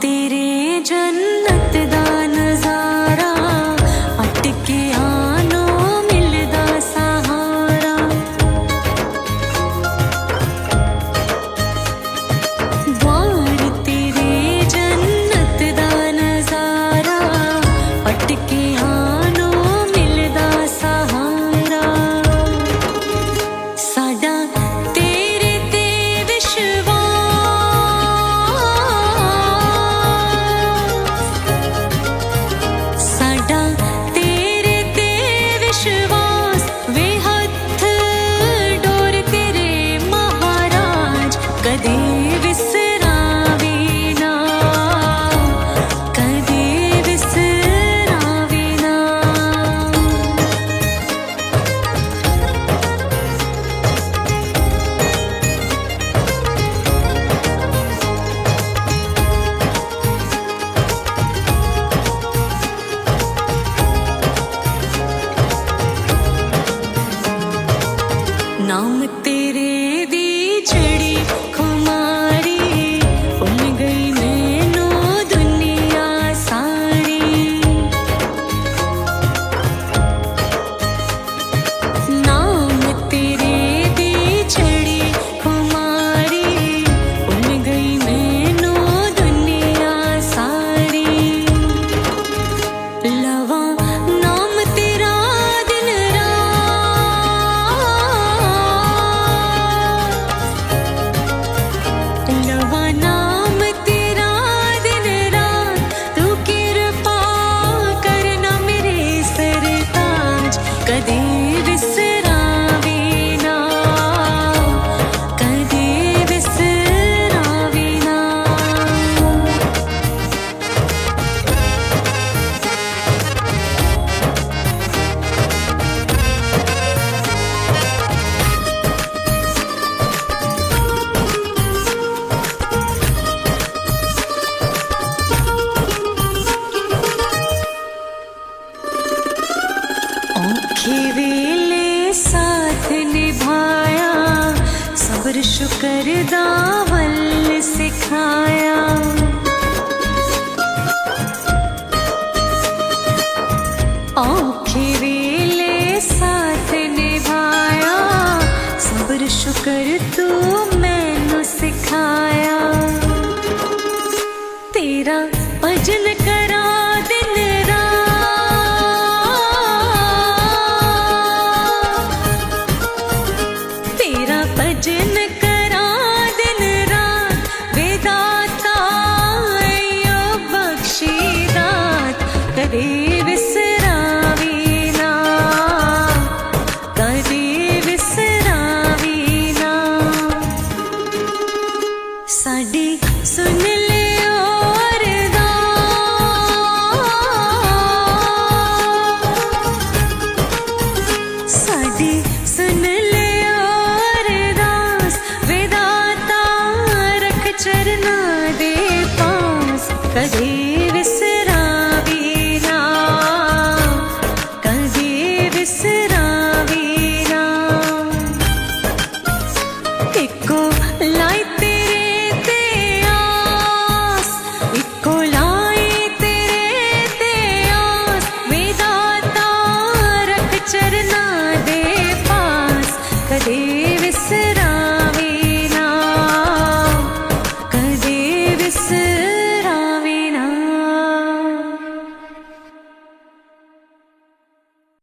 तेरे जन्नत दा नजारा अटके आनो मिलदा सहारा। द्वार तेरे जन्नत दा नजारा अटके आनो मिलदा सहारा। साडा तेरे ते विश्वास वे हथ डोर तेरे महाराज कदे विसरावे ना, कदे विसरावे ना। नाम तेरे दी चढ़ी खुमारी भुल गई मैनू दुनिया सारी। नाम तेरे दी चढ़ी खुमारी भुल गई मैनू दुनिया सारी। लवा नाम तेरा दिन लवा नाम तेरा दिन रात तू कृपा करना मेरे सरताज कदे विसरावे ना, कदे विसरावे ना। औखे वेले साथ निभाया सब्र शुक्र दा वल सिखाया। औखे वेले साथ निभाया सब्र शुक्र तू मैनू सिखाया। तेरा भजन करा दिन तेरा भजन